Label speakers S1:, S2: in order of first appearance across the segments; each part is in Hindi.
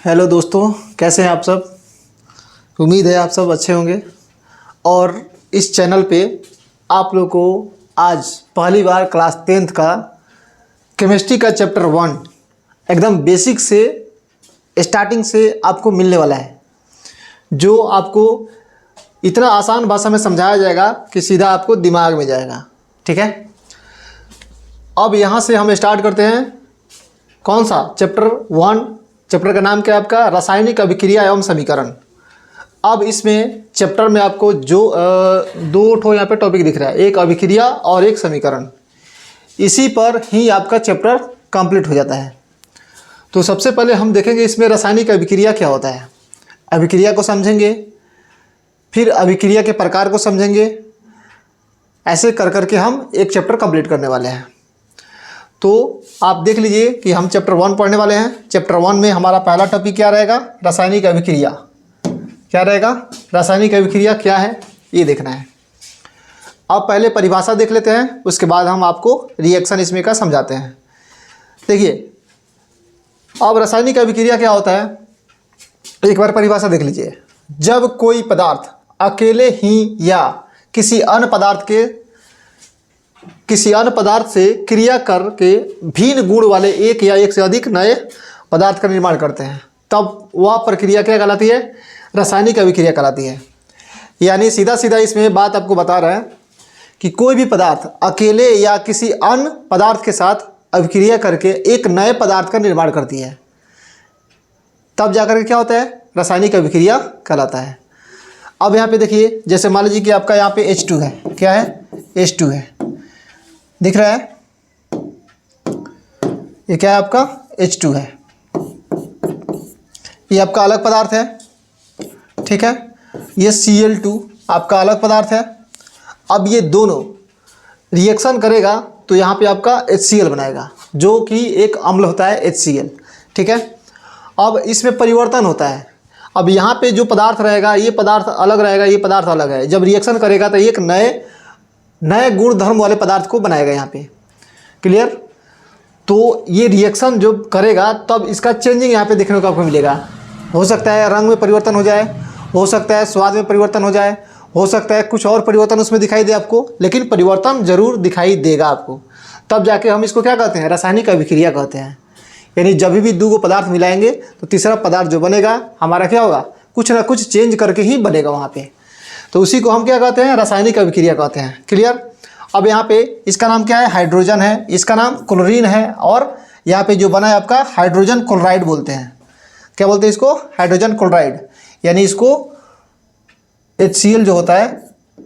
S1: हेलो दोस्तों, कैसे हैं आप सब। उम्मीद है आप सब अच्छे होंगे। और इस चैनल पे आप लोग को आज पहली बार क्लास 10th का केमिस्ट्री का चैप्टर 1 एकदम बेसिक से स्टार्टिंग से आपको मिलने वाला है, जो आपको इतना आसान भाषा में समझाया जाएगा कि सीधा आपको दिमाग में जाएगा। ठीक है, अब यहाँ से हम स्टार्ट करते हैं। कौन सा चैप्टर 1? चैप्टर का नाम क्या है आपका? रासायनिक अभिक्रिया एवं समीकरण। अब इसमें चैप्टर में आपको जो दो ठो यहाँ पे टॉपिक दिख रहा है, एक अभिक्रिया और एक समीकरण। इसी पर ही आपका चैप्टर कंप्लीट हो जाता है। तो सबसे पहले हम देखेंगे इसमें रासायनिक अभिक्रिया क्या होता है। अभिक्रिया को समझेंगे, फिर अभिक्रिया के प्रकार को समझेंगे। ऐसे कर करके हम एक चैप्टर कंप्लीट करने वाले हैं। तो आप देख लीजिए कि हम चैप्टर 1 पढ़ने वाले हैं। चैप्टर 1 में हमारा पहला टॉपिक क्या रहेगा? रासायनिक अभिक्रिया। क्या रहेगा? रासायनिक अभिक्रिया क्या है ये देखना है। अब पहले परिभाषा देख लेते हैं, उसके बाद हम आपको रिएक्शन इसमें का समझाते हैं। देखिए, अब रासायनिक अभिक्रिया क्या होता है, एक बार परिभाषा देख लीजिए। जब कोई पदार्थ अकेले ही या किसी अन्य पदार्थ से क्रिया करके भिन्न गुण वाले एक या एक से अधिक नए पदार्थ का निर्माण करते हैं, तब वह प्रक्रिया क्या कहलाती है? रासायनिक अभिक्रिया कहलाती है। यानी सीधा सीधा इसमें बात आपको बता रहा है कि कोई भी पदार्थ अकेले या किसी अन्य पदार्थ के साथ अभिक्रिया करके एक नए पदार्थ का निर्माण करती है, तब जाकर के क्या होता है? रासायनिक अभिक्रिया कहलाता है। अब यहाँ पे देखिए, जैसे मान लीजिए कि आपका यहाँ पे H2 है। क्या है? H2 है, दिख रहा है? ये क्या है आपका? H2 है। ये आपका अलग पदार्थ है, ठीक है। ये Cl2 आपका अलग पदार्थ है। अब ये दोनों रिएक्शन करेगा तो यहाँ पे आपका HCl बनाएगा, जो कि एक अम्ल होता है HCl, ठीक है। अब इसमें परिवर्तन होता है। अब यहाँ पे जो पदार्थ रहेगा, ये पदार्थ अलग रहेगा, ये पदार्थ अलग है। जब रिएक्शन करेगा तो एक नए गुण धर्म वाले पदार्थ को बनाएगा यहाँ पे। क्लियर? तो ये रिएक्शन जो करेगा तब इसका चेंजिंग यहाँ पे देखने को आपको मिलेगा। हो सकता है रंग में परिवर्तन हो जाए, हो सकता है स्वाद में परिवर्तन हो जाए, हो सकता है कुछ और परिवर्तन उसमें दिखाई दे आपको, लेकिन परिवर्तन जरूर दिखाई देगा आपको। तब जाके हम इसको क्या कहते हैं? रासायनिक अभिक्रिया कहते हैं। यानी जब भी दो पदार्थ मिलाएंगे तो तीसरा पदार्थ जो बनेगा हमारा क्या होगा? कुछ ना कुछ चेंज करके ही बनेगा वहाँ पे। तो उसी को हम क्या कहते हैं? रासायनिक अभिक्रिया कहते हैं। क्लियर? अब यहाँ पे इसका नाम क्या है? हाइड्रोजन है, इसका नाम क्लोरीन है, और यहाँ पे जो बना है आपका हाइड्रोजन क्लोराइड बोलते हैं। क्या बोलते हैं इसको? Hydrogen chloride. यानी इसको HCl जो होता है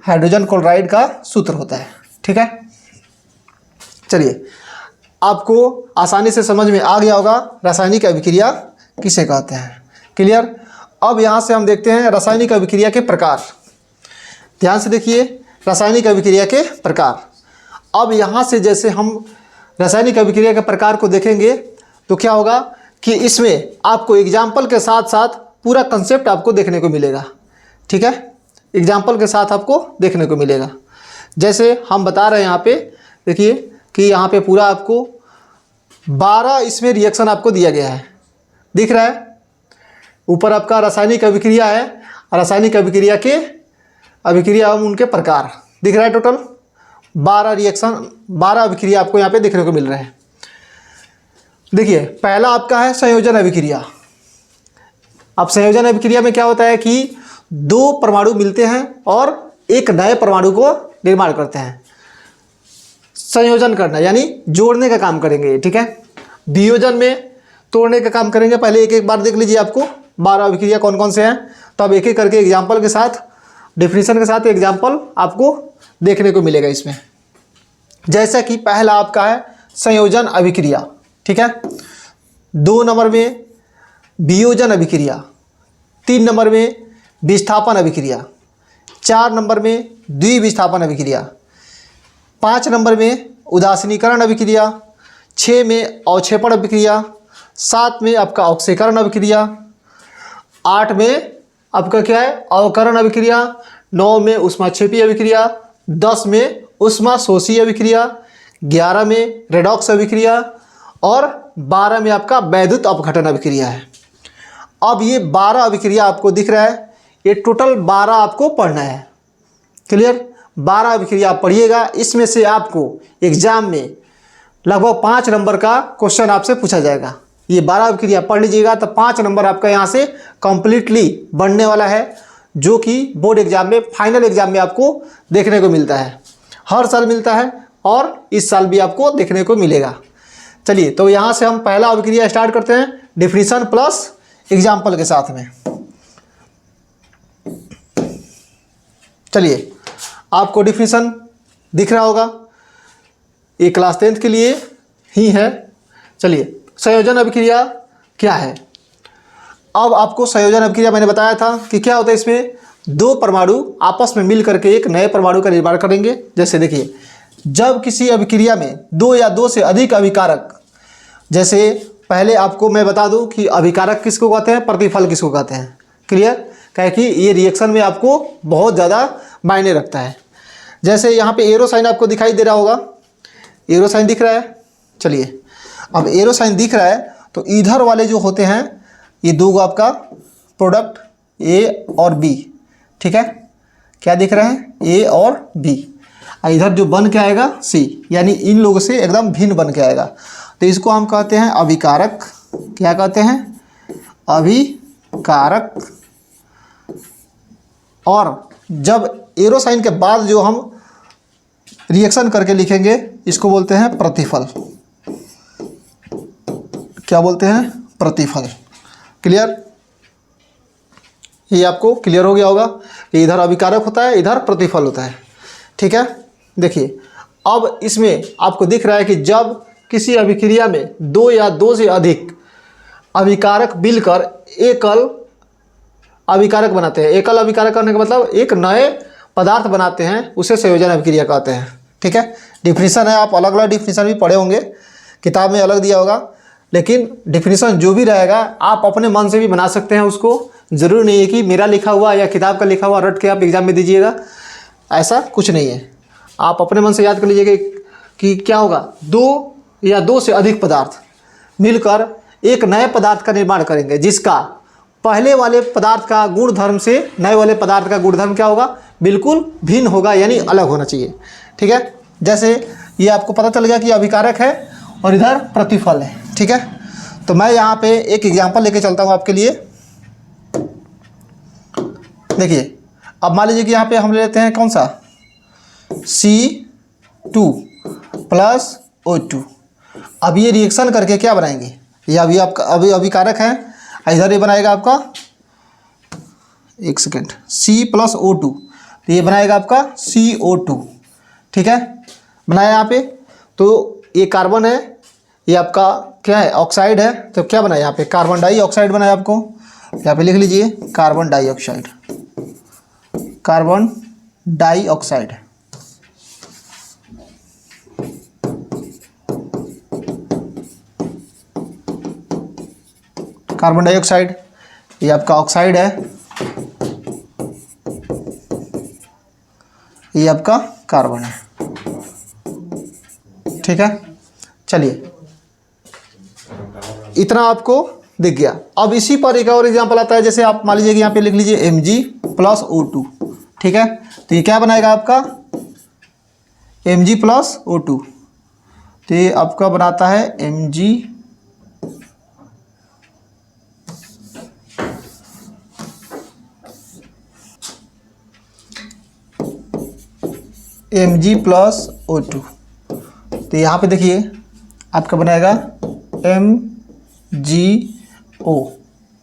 S1: हाइड्रोजन क्लोराइड का सूत्र होता है, ठीक है। चलिए, आपको आसानी से समझ में आ गया होगा रासायनिक अभिक्रिया किसे कहते हैं। क्लियर? अब यहाँ से हम देखते हैं रासायनिक अभिक्रिया के प्रकार। ध्यान से देखिए, रासायनिक अभिक्रिया के प्रकार। अब यहाँ से जैसे हम रासायनिक अभिक्रिया के प्रकार को देखेंगे तो क्या होगा कि इसमें आपको एग्जाम्पल के साथ साथ पूरा कंसेप्ट आपको देखने को मिलेगा, ठीक है। एग्जाम्पल के साथ आपको देखने को मिलेगा। जैसे हम बता रहे हैं यहाँ पे, देखिए कि यहाँ पे पूरा आपको 12 इसमें रिएक्शन आपको दिया गया है, दिख रहा है? ऊपर आपका रासायनिक अभिक्रिया है, रासायनिक अभिक्रिया एवं उनके प्रकार दिख रहा है। टोटल 12 रिएक्शन, 12 अभिक्रिया आपको यहाँ पे देखने को मिल रहे हैं। देखिए, पहला आपका है संयोजन अभिक्रिया। अब संयोजन अभिक्रिया में क्या होता है कि दो परमाणु मिलते हैं और एक नए परमाणु को निर्माण करते हैं। संयोजन करना यानी जोड़ने का काम करेंगे, ठीक है। वियोजन में तोड़ने का काम करेंगे। पहले एक एक बार देख लीजिए आपको 12 अभिक्रिया कौन कौन से हैं, तब एक एक करके एग्जाम्पल के साथ, डेफिनेशन के साथ एग्जाम्पल आपको देखने को मिलेगा इसमें। जैसा कि पहला आपका है संयोजन अभिक्रिया, ठीक है। 2 नंबर में वियोजन अभिक्रिया, 3 नंबर में विस्थापन अभिक्रिया, 4 नंबर में द्विविस्थापन अभिक्रिया, 5 नंबर में उदासीनीकरण अभिक्रिया, 6 में अवक्षेपण अभिक्रिया, 7 में आपका ऑक्सीकरण अभिक्रिया, 8 में आपका क्या है? अवकरण अभिक्रिया, 9 में ऊष्माक्षेपी अभिक्रिया, 10 में ऊष्माशोषी अभिक्रिया, 11 में रेडॉक्स अभिक्रिया और 12 में आपका वैद्युत अपघटन अभिक्रिया है। अब ये 12 अभिक्रिया आपको दिख रहा है, ये टोटल 12 आपको पढ़ना है। क्लियर? 12 अभिक्रिया आप पढ़िएगा। इसमें से आपको एग्जाम में लगभग 5 नंबर का क्वेश्चन आपसे पूछा जाएगा। ये 12 अभिक्रिया पढ़ लीजिएगा तो 5 नंबर आपका यहाँ से कंप्लीटली बनने वाला है, जो कि बोर्ड एग्जाम में, फाइनल एग्जाम में आपको देखने को मिलता है। हर साल मिलता है और इस साल भी आपको देखने को मिलेगा। चलिए, तो यहाँ से हम पहला अभिक्रिया स्टार्ट करते हैं डिफिनीशन प्लस एग्जाम्पल के साथ में। चलिए, आपको डिफिनीशन दिख रहा होगा, ये क्लास 10th के लिए ही है। चलिए, संयोजन अभिक्रिया क्या है? अब आपको संयोजन अभिक्रिया मैंने बताया था कि क्या होता है, इसमें दो परमाणु आपस में मिल करके एक नए परमाणु का निर्माण करेंगे। जैसे देखिए, जब किसी अभिक्रिया में दो या दो से अधिक अभिकारक, जैसे पहले आपको मैं बता दूं कि अभिकारक किसको कहते हैं, प्रतिफल किसको कहते हैं। क्लियर? कहे कि ये रिएक्शन में आपको बहुत ज़्यादा मायने रखता है। जैसे यहाँ पे एरो साइन आपको दिखाई दे रहा होगा, एरो साइन दिख रहा है। चलिए, अब एरो साइन दिख रहा है तो इधर वाले जो होते हैं ये दो आपका प्रोडक्ट ए और बी, ठीक है? क्या दिख रहा है? ए और बी। इधर जो बन के आएगा सी, यानी इन लोगों से एकदम भिन्न बन के आएगा, तो इसको हम कहते हैं अभिकारक। क्या कहते हैं? अभिकारक। और जब एरो साइन के बाद जो हम रिएक्शन करके लिखेंगे इसको बोलते हैं प्रतिफल। क्या बोलते हैं? प्रतिफल। क्लियर? ये आपको क्लियर हो गया होगा कि इधर अभिकारक होता है, इधर प्रतिफल होता है। ठीक है? देखिए, अब इसमें आपको दिख रहा है कि जब किसी अभिक्रिया में दो या दो से अधिक अभिकारक मिलकर एकल अभिकारक बनाते हैं। एकल अभिकारक करने का मतलब एक नए पदार्थ बनाते हैं, उसे संयोजन अभिक्रिया कहते हैं। ठीक है? डिफिनीशन है, आप अलग अलग डिफिनीशन भी पढ़े होंगे, किताब में अलग दिया होगा, लेकिन डिफिनीशन जो भी रहेगा आप अपने मन से भी बना सकते हैं उसको। ज़रूरी नहीं है कि मेरा लिखा हुआ या किताब का लिखा हुआ रट के आप एग्जाम में दीजिएगा, ऐसा कुछ नहीं है। आप अपने मन से याद कर लीजिएगा कि क्या होगा, दो या दो से अधिक पदार्थ मिलकर एक नए पदार्थ का निर्माण करेंगे, जिसका पहले वाले पदार्थ का गुणधर्म से नए वाले पदार्थ का गुणधर्म क्या होगा, बिल्कुल भिन्न होगा, यानी अलग होना चाहिए। ठीक है? जैसे ये आपको पता चल गया कि अभिकारक है और इधर प्रतिफल है। ठीक है? तो मैं यहाँ पे एक एग्जांपल लेके चलता हूँ आपके लिए। देखिए, अब मान लीजिए कि यहाँ पे हम ले लेते हैं कौन सा, C2 प्लस O2। अब ये रिएक्शन करके क्या बनाएंगे, ये अभी आपका अभिकारक है, इधर ये बनाएगा आपका, एक सेकेंड, C प्लस O2, तो ये बनाएगा आपका CO2। ठीक है? बनाया यहाँ पे, तो ये कार्बन है, ये आपका क्या है, ऑक्साइड है, तो क्या बनाया यहाँ पे, कार्बन डाइऑक्साइड बनाया। आपको यहाँ पे लिख लीजिए carbon dioxide, carbon dioxide. Carbon dioxide, ये आपका ऑक्साइड है, ये आपका कार्बन है। ठीक है? चलिए, इतना आपको दिख गया। अब इसी पर एक और एग्जांपल आता है, जैसे आप मान लीजिए कि यहाँ पे लिख लीजिए Mg प्लस O2। ठीक है? तो ये क्या बनाएगा आपका, Mg प्लस O2, तो ये आपका बनाता है Mg प्लस O2। तो यहाँ पे देखिए आपका बनाएगा MgO।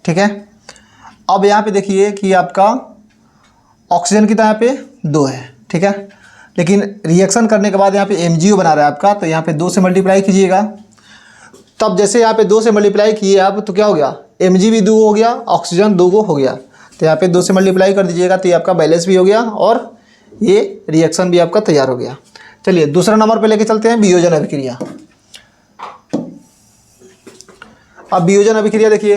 S1: ठीक है? अब यहाँ पे देखिए कि आपका ऑक्सीजन कितना यहाँ पे 2 है। ठीक है? लेकिन रिएक्शन करने के बाद यहाँ पे MgO बना रहा है आपका, तो यहाँ पे 2 से मल्टीप्लाई कीजिएगा। तब जैसे यहाँ पे 2 से मल्टीप्लाई किए आप, तो क्या हो गया, Mg भी 2 हो गया, ऑक्सीजन 2 हो गया, तो यहाँ पे 2 से मल्टीप्लाई कर दीजिएगा, तो ये आपका बैलेंस भी हो गया और ये रिएक्शन भी आपका तैयार हो गया। चलिए, दूसरा नंबर पे लेके चलते हैं वियोजन अभिक्रिया। अब वियोजन अभिक्रिया देखिए,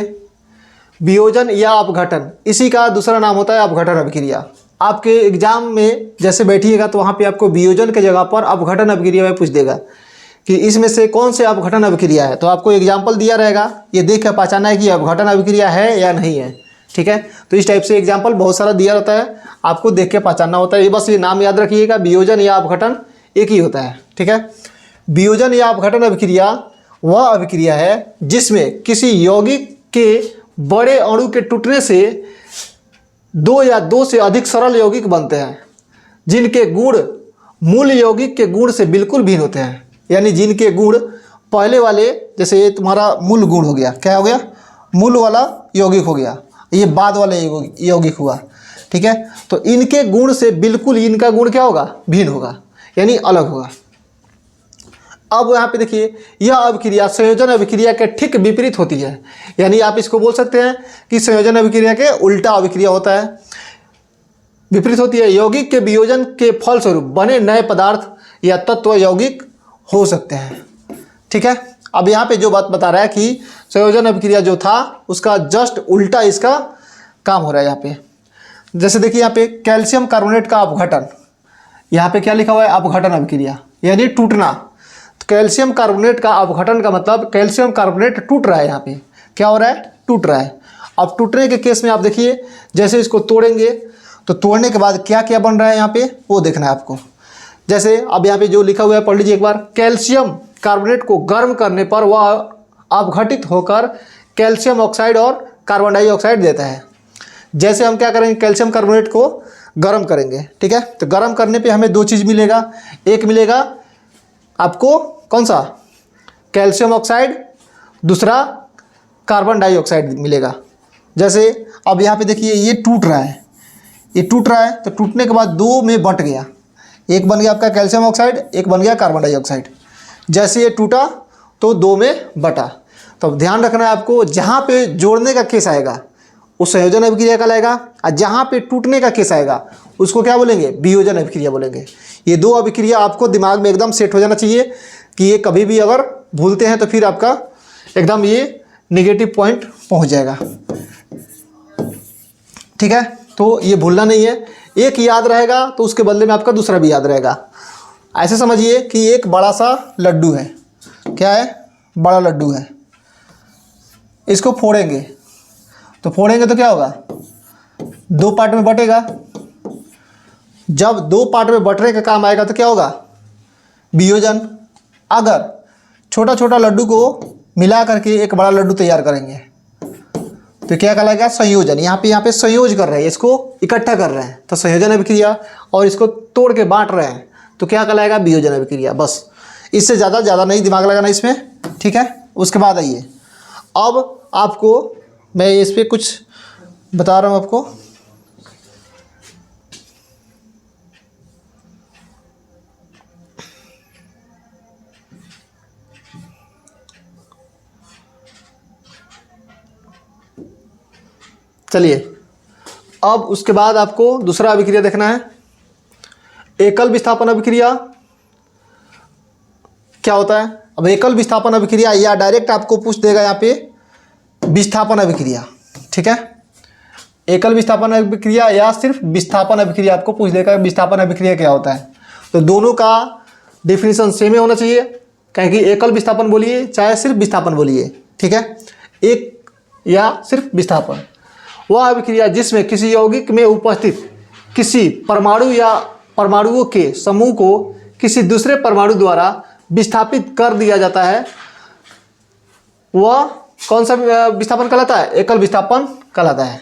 S1: वियोजन या अपघटन, इसी का दूसरा नाम होता है अपघटन अभिक्रिया। आपके एग्जाम में जैसे बैठिएगा तो वहाँ पे आपको वियोजन के जगह पर अपघटन अभिक्रिया में पूछ देगा कि इसमें से कौन से अपघटन अभिक्रिया है। तो आपको एग्जाम्पल दिया रहेगा, ये देख कर पहचाना है कि अपघटन अभिक्रिया है या नहीं है। ठीक है, तो इस टाइप से एग्जाम्पल बहुत सारा दिया रहता है, आपको देख के पहचानना होता है। ये बस ये नाम याद रखिएगा, वियोजन या अपघटन एक ही होता है। ठीक है, वियोजन या अपघटन अभिक्रिया वह अभिक्रिया है जिसमें किसी यौगिक के बड़े अणु के टूटने से दो या दो से अधिक सरल यौगिक बनते हैं जिनके गुण मूल यौगिक के गुण से बिल्कुल भिन्न होते हैं। यानी जिनके गुण पहले वाले, जैसे ये तुम्हारा मूल गुण हो गया, क्या हो गया, मूल वाला यौगिक हो गया, ये बाद वाले यौगिक हुआ। ठीक है, तो इनके गुण से बिल्कुल इनका गुण क्या होगा, भिन्न होगा, यानी अलग होगा। अब यहाँ पे देखिए, यह अभिक्रिया संयोजन अभिक्रिया के ठीक विपरीत होती है। यानी आप इसको बोल सकते हैं कि संयोजन अभिक्रिया के उल्टा अभिक्रिया होता है, विपरीत होती है। यौगिक के वियोजन के फलस्वरूप बने नए पदार्थ या तत्व यौगिक हो सकते हैं। ठीक है, अब यहाँ पे जो बात बता रहा है कि संयोजन अभिक्रिया जो था उसका जस्ट उल्टा इसका काम हो रहा है यहाँ पे। जैसे देखिए यहाँ पे कैल्शियम कार्बोनेट का अपघटन, यहाँ पे क्या लिखा हुआ है, अपघटन अभिक्रिया यानी टूटना। तो कैल्शियम कार्बोनेट का अपघटन का मतलब कैल्शियम कार्बोनेट टूट रहा है, यहाँ पे क्या हो रहा है, टूट रहा है। अब टूटने के केस में आप देखिए, जैसे इसको तोड़ेंगे तो तोड़ने के बाद क्या क्या बन रहा है यहाँ पे वो देखना है आपको। जैसे अब यहाँ पे जो लिखा हुआ है पढ़ लीजिए एक बार, कैल्शियम कार्बोनेट को गर्म करने पर वह अपघटित होकर कैल्शियम ऑक्साइड और कार्बन डाइऑक्साइड देता है। जैसे हम क्या करेंगे, कैल्शियम कार्बोनेट को गर्म करेंगे। ठीक है, तो गर्म करने पे हमें दो चीज़ मिलेगा, एक मिलेगा आपको कौन सा, कैल्शियम ऑक्साइड, दूसरा कार्बन डाइऑक्साइड मिलेगा। जैसे अब यहाँ पे देखिए ये टूट रहा है, ये टूट रहा है, तो टूटने के बाद दो में बंट गया, एक बन गया आपका कैल्शियम ऑक्साइड, एक बन गया कार्बन डाइऑक्साइड। जैसे ये टूटा तो दो में बटा। तो ध्यान रखना है आपको, जहाँ पे जोड़ने का केस आएगा उस संयोजन अभिक्रिया कहलाएगा, और जहाँ पे टूटने का केस आएगा उसको क्या बोलेंगे, वियोजन अभिक्रिया बोलेंगे। ये दो अभिक्रिया आपको दिमाग में एकदम सेट हो जाना चाहिए कि ये कभी भी अगर भूलते हैं तो फिर आपका एकदम ये नेगेटिव पॉइंट पहुँच जाएगा। ठीक है, तो ये भूलना नहीं है, एक याद रहेगा तो उसके बदले में आपका दूसरा भी याद रहेगा। ऐसे समझिए कि एक बड़ा सा लड्डू है, क्या है, बड़ा लड्डू है, इसको फोड़ेंगे तो क्या होगा, दो पार्ट में बटेगा। जब दो पार्ट में बटने का काम आएगा तो क्या होगा, वियोजन। अगर छोटा छोटा लड्डू को मिला करके एक बड़ा लड्डू तैयार करेंगे तो क्या कहलाएगा, संयोजन। यहाँ पे संयोज कर रहे हैं, इसको इकट्ठा कर रहे हैं तो संयोजन अभिक्रिया, और इसको तोड़ के बांट रहे हैं तो क्या कहलाएगा, वियोजन अभिक्रिया। बस इससे ज़्यादा नहीं दिमाग लगाना इसमें। ठीक है, उसके बाद आइए, अब आपको मैं इस पर कुछ बता रहा हूँ आपको। चलिए, अब उसके बाद आपको दूसरा अभिक्रिया देखना है, एकल विस्थापन अभिक्रिया क्या होता है। अब एकल विस्थापन अभिक्रिया या डायरेक्ट आपको पूछ देगा यहाँ पे विस्थापन अभिक्रिया। ठीक है, एकल विस्थापन अभिक्रिया या सिर्फ विस्थापन अभिक्रिया आपको पूछ देगा विस्थापन अभिक्रिया क्या होता है। तो दोनों का डिफिनीशन सेम ही होना चाहिए, कहें कि एकल विस्थापन बोलिए चाहे सिर्फ विस्थापन बोलिए। ठीक है, एक या सिर्फ विस्थापन वह अभिक्रिया जिसमें किसी यौगिक में उपस्थित किसी परमाणु या परमाणुओं के समूह को किसी दूसरे परमाणु द्वारा विस्थापित कर दिया जाता है, वह कौन सा विस्थापन कहलाता है, एकल विस्थापन कहलाता है।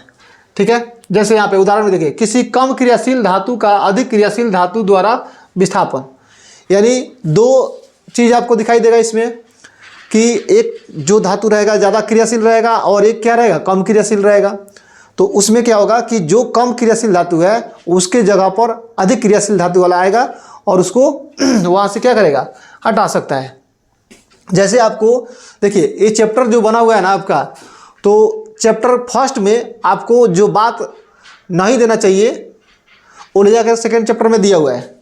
S1: ठीक है, जैसे यहाँ पे उदाहरण में देखिए, किसी कम क्रियाशील धातु का अधिक क्रियाशील धातु द्वारा विस्थापन। यानी दो चीज़ आपको दिखाई देगा इसमें कि एक जो धातु रहेगा ज़्यादा क्रियाशील रहेगा और एक क्या रहेगा, कम क्रियाशील रहेगा। तो उसमें क्या होगा कि जो कम क्रियाशील धातु है उसके जगह पर अधिक क्रियाशील धातु वाला आएगा और उसको वहाँ से क्या करेगा, हटा सकता है। जैसे आपको देखिए ये चैप्टर जो बना हुआ है ना आपका, तो चैप्टर फर्स्ट में आपको जो बात नहीं देना चाहिए वो ले जाकर सेकेंड चैप्टर में दिया हुआ है।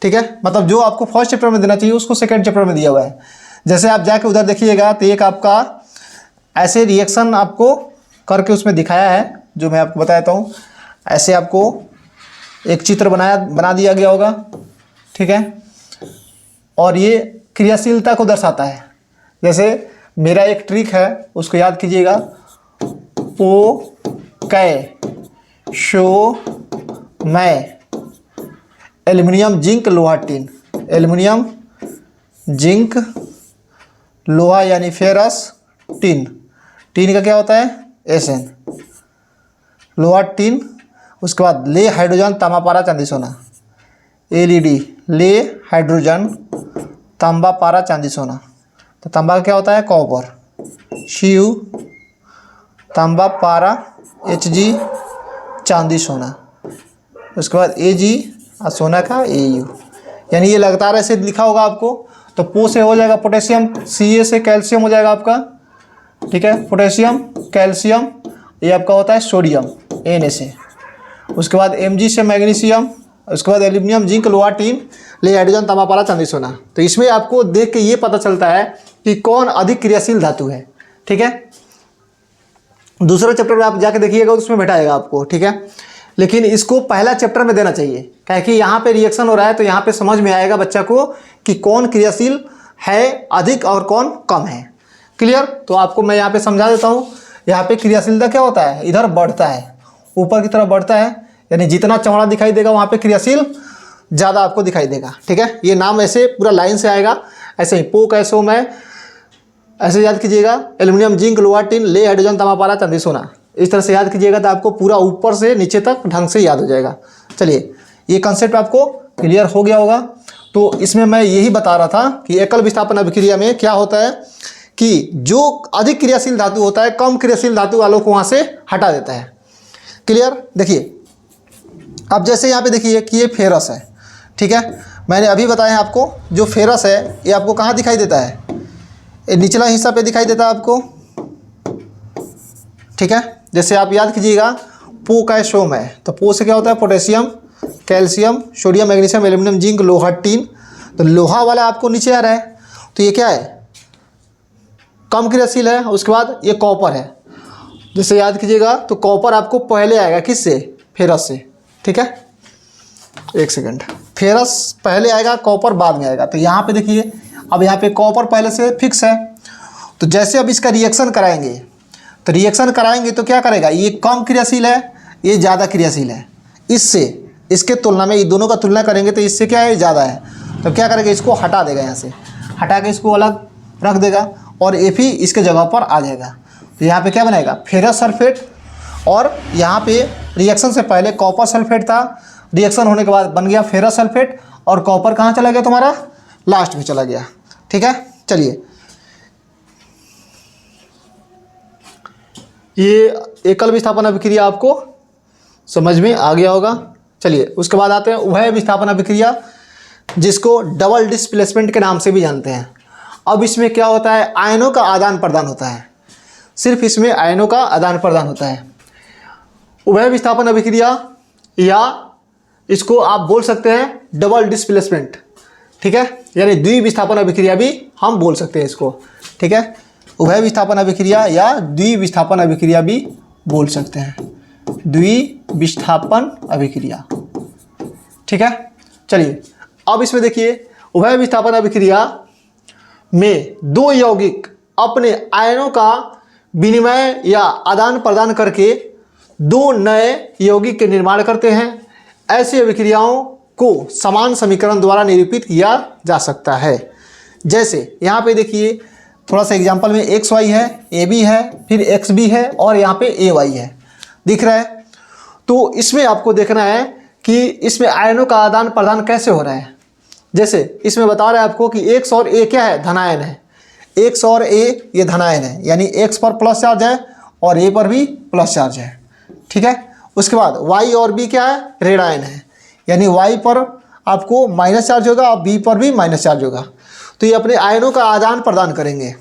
S1: ठीक है, मतलब जो आपको फर्स्ट चैप्टर में देना चाहिए उसको सेकेंड चैप्टर में दिया हुआ है। जैसे आप जाके उधर देखिएगा तो एक आपका ऐसे रिएक्शन आपको करके उसमें दिखाया है, जो मैं आपको बताता हूँ। ऐसे आपको एक चित्र बना दिया गया होगा। ठीक है, और ये क्रियाशीलता को दर्शाता है। जैसे मेरा एक ट्रिक है, उसको याद कीजिएगा, पोटैशियम एल्युमिनियम जिंक लोहा टिन। एल्युमिनियम जिंक लोहा यानी फेरस, टिन, टिन का क्या होता है Sn, लोहा टिन। उसके बाद ले हाइड्रोजन तांबा पारा चांदी सोना, LED, ले हाइड्रोजन तांबा पारा चांदी सोना। तो तांबा का क्या होता है कॉपर, Cu, तांबा पारा Hg, चांदी सोना। उसके बाद Ag और सोना का Au, यानी ये लगातार ऐसे लिखा होगा आपको। तो पो से हो जाएगा पोटेशियम, Ca से कैल्शियम हो जाएगा आपका, ठीक है, पोटेशियम कैल्शियम, ये आपका होता है सोडियम Na। उसके बाद Mg से मैग्नीशियम, उसके बाद एल्यूमिनियम जिंक लोहा टिन ले हाइड्रोजन तांबा पारा चांदी सोना। तो इसमें आपको देख के ये पता चलता है कि कौन अधिक क्रियाशील धातु है, ठीक है। दूसरे चैप्टर में आप जाके देखिएगा तो उसमें बैठाएगा आपको, ठीक है। लेकिन इसको पहला चैप्टर में देना चाहिए, क्या कि यहाँ पे रिएक्शन हो रहा है तो यहाँ पे समझ में आएगा बच्चा को कि कौन क्रियाशील है अधिक और कौन कम है। क्लियर। तो आपको मैं यहाँ पे समझा देता हूँ। यहाँ पे क्रियाशीलता क्या होता है, इधर बढ़ता है, ऊपर की तरफ बढ़ता है, यानी जितना चौड़ा दिखाई देगा वहाँ पे क्रियाशील ज़्यादा आपको दिखाई देगा, ठीक है। ये नाम ऐसे पूरा लाइन से आएगा, ऐसे ही पोटैशियम ऐसे याद कीजिएगा, एल्युमिनियम जिंक लोहा टिन ले हाइड्रोजन तांबा पारा चांदी सोना, इस तरह से याद कीजिएगा तो आपको पूरा ऊपर से नीचे तक ढंग से याद हो जाएगा। चलिए, ये कंसेप्ट आपको क्लियर हो गया होगा। तो इसमें मैं यही बता रहा था कि एकल विस्थापन अभिक्रिया में क्या होता है कि जो अधिक क्रियाशील धातु होता है कम क्रियाशील धातु वालों को वहाँ से हटा देता है। क्लियर। देखिए अब जैसे यहाँ पे देखिए कि ये फेरस है, ठीक है। मैंने अभी बताया आपको जो फेरस है ये आपको कहाँ दिखाई देता है, ये निचला हिस्सा पे दिखाई देता है आपको, ठीक है। जैसे आप याद कीजिएगा पोटैशियम है तो पो से क्या होता है potassium calcium sodium magnesium aluminium zinc लोहा टिन। तो लोहा वाला आपको नीचे आ रहा है तो ये क्या है कम क्रियाशील है। उसके बाद ये कॉपर है, जैसे याद कीजिएगा तो कॉपर आपको पहले आएगा किससे, फेरस से, ठीक है। एक सेकंड, फेरस पहले आएगा कॉपर बाद में आएगा। तो यहाँ पे देखिए अब यहाँ पे कॉपर पहले से फिक्स है। तो जैसे अब इसका रिएक्शन कराएंगे तो रिएक्शन कराएंगे तो क्या करेगा, ये कम क्रियाशील है ये ज़्यादा क्रियाशील है, इससे इसके तुलना में ये दोनों का तुलना करेंगे तो इससे क्या है ज़्यादा है। तो क्या करेगा इसको हटा देगा, यहाँ से हटा के इसको अलग रख देगा और Fe इसके जगह पर आ जाएगा। तो यहाँ पे क्या बनेगा फेरस सल्फेट, और यहाँ पे रिएक्शन से पहले कॉपर सल्फेट था, रिएक्शन होने के बाद बन गया फेरस सल्फेट, और कॉपर कहाँ चला गया तुम्हारा लास्ट में चला गया, ठीक है। चलिए ये एकल विस्थापन अभिक्रिया आपको समझ में आ गया होगा। चलिए उसके बाद आते हैं उभय विस्थापन अभिक्रिया, जिसको डबल डिस्प्लेसमेंट के नाम से भी जानते हैं। अब इसमें क्या होता है आयनों का आदान प्रदान होता है, सिर्फ इसमें आयनों का आदान प्रदान होता है। उभय विस्थापन अभिक्रिया या इसको आप बोल सकते हैं डबल डिस्प्लेसमेंट, ठीक है, यानी द्विविस्थापन अभिक्रिया भी हम बोल सकते हैं इसको, ठीक है। उभय विस्थापन अभिक्रिया या द्विविस्थापन अभिक्रिया भी बोल सकते हैं, द्विविस्थापन अभिक्रिया, ठीक है। चलिए अब इसमें देखिए उभय विस्थापन अभिक्रिया में दो यौगिक अपने आयनों का विनिमय या आदान प्रदान करके दो नए यौगिक के निर्माण करते हैं। ऐसी अभिक्रियाओं को समान समीकरण द्वारा निरूपित किया जा सकता है। जैसे यहाँ पे देखिए थोड़ा सा एग्जांपल में XY है, AB है, फिर XB है और यहाँ पे AY है, दिख रहा है। तो इसमें आपको देखना है कि इसमें आयनों का आदान प्रदान कैसे हो रहा है। जैसे इसमें बता रहा है आपको कि X और A क्या है धनायन है, X और A ये धनायन है, यानी X पर प्लस चार्ज है और A पर भी प्लस चार्ज है, ठीक है। उसके बाद Y और B क्या है ऋणायन है, यानी Y पर आपको माइनस चार्ज होगा और B पर भी माइनस चार्ज होगा। तो ये अपने आयनों का आदान प्रदान करेंगे।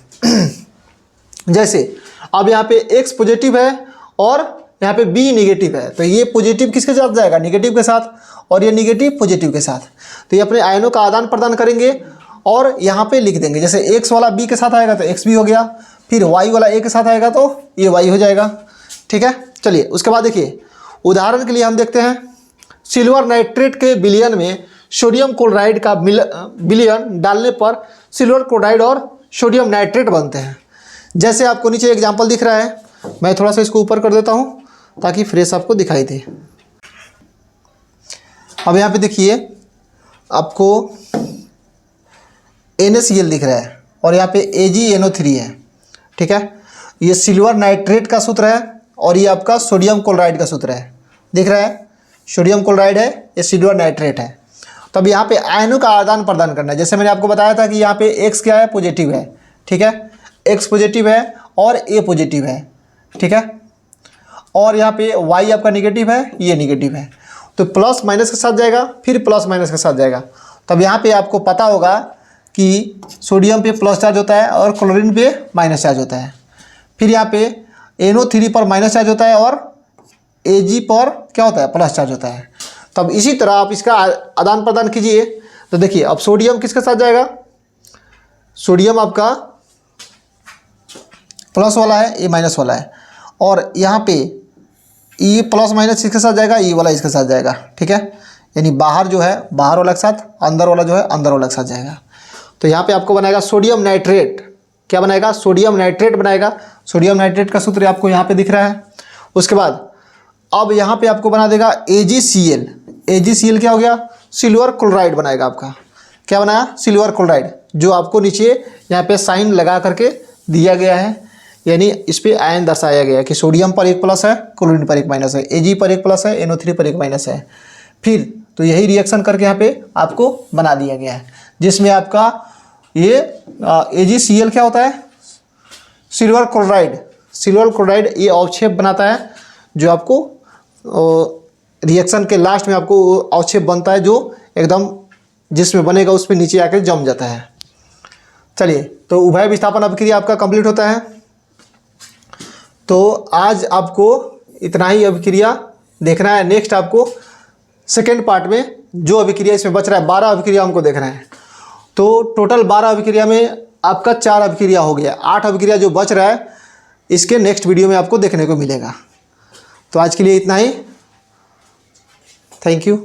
S1: जैसे अब यहाँ पे X पॉजिटिव है और यहाँ पे B निगेटिव है, तो ये पॉजिटिव किसके साथ जाएगा निगेटिव के साथ, और ये निगेटिव पॉजिटिव के साथ। तो ये अपने आयनों का आदान प्रदान करेंगे और यहाँ पे लिख देंगे। जैसे X वाला B के साथ आएगा तो X भी हो गया, फिर Y वाला A के साथ आएगा तो ये Y हो जाएगा, ठीक है। चलिए उसके बाद देखिए उदाहरण के लिए हम देखते हैं सिल्वर नाइट्रेट के विलयन में सोडियम क्लोराइड का विलयन डालने पर सिल्वर क्लोराइड और सोडियम नाइट्रेट बनते हैं। जैसे आपको नीचे एग्जाम्पल दिख रहा है, मैं थोड़ा सा इसको ऊपर कर देता हूँ ताकि फ्रेश आपको दिखाई दे। अब यहाँ पे देखिए आपको NaCl दिख रहा है और यहाँ पे AgNO3 है, ठीक है। ये सिल्वर नाइट्रेट का सूत्र है और ये आपका सोडियम क्लोराइड का सूत्र है, दिख रहा है। सोडियम क्लोराइड है, ये सिल्वर नाइट्रेट है। तो अब यहाँ पे आयनों का आदान प्रदान करना है। जैसे मैंने आपको बताया था कि यहाँ पे X क्या है, पॉजिटिव है, ठीक है। X पॉजिटिव है और A पॉजिटिव है, ठीक है। और यहाँ पे Y आपका निगेटिव है, ये निगेटिव है। तो प्लस माइनस के साथ जाएगा, फिर प्लस माइनस के साथ जाएगा। तब यहाँ पे आपको पता होगा कि सोडियम पे प्लस चार्ज होता है और क्लोरीन पे माइनस चार्ज होता है। फिर यहाँ पे NO3 पर माइनस चार्ज होता है और Ag पर क्या होता है, प्लस चार्ज होता है। तब इसी तरह आप इसका आदान प्रदान कीजिए। तो देखिए अब सोडियम किसके साथ जाएगा, सोडियम आपका प्लस वाला है, ये माइनस वाला है। और यहाँ पे E प्लस माइनस इसके साथ जाएगा, E वाला इसके साथ जाएगा, ठीक है। यानी बाहर जो है बाहर वाला के साथ, अंदर वाला जो है अंदर वाला के साथ जाएगा। तो यहाँ पे आपको बनाएगा सोडियम नाइट्रेट। क्या बनाएगा, सोडियम नाइट्रेट बनाएगा। सोडियम नाइट्रेट का सूत्र आपको यहाँ पे दिख रहा है। उसके बाद अब यहाँ पे आपको बना देगा AgCl। AgCl क्या हो गया, सिल्वर क्लोराइड बनाएगा आपका। क्या बनाया, सिल्वर क्लोराइड, जो आपको नीचे यहाँ पे साइन लगा करके दिया गया है। यानी इस पर आयन दर्शाया गया है कि सोडियम पर एक प्लस है, क्लोरीन पर एक माइनस है, Ag पर एक प्लस है, NO3 पर एक माइनस है। फिर तो यही रिएक्शन करके यहाँ पे आपको बना दिया गया है, जिसमें आपका ये AgCl क्या होता है, सिल्वर क्लोराइड। सिल्वर क्लोराइड ये अवक्षेप बनाता है, जो आपको रिएक्शन के लास्ट में आपको अवक्षेप बनता है, जो एकदम जिसमें बनेगा उस पर नीचे आकर जम जाता है। चलिए, तो उभय विस्थापन अभिक्रिया आपका कंप्लीट होता है। तो आज आपको इतना ही अभिक्रिया देखना है। नेक्स्ट आपको सेकेंड पार्ट में जो अभिक्रिया इसमें बच रहा है, 12 अभिक्रिया हमको देखना है। तो टोटल 12 अभिक्रिया में आपका 4 अभिक्रिया हो गया, 8 अभिक्रिया जो बच रहा है इसके नेक्स्ट वीडियो में आपको देखने को मिलेगा। तो आज के लिए इतना ही। Thank you.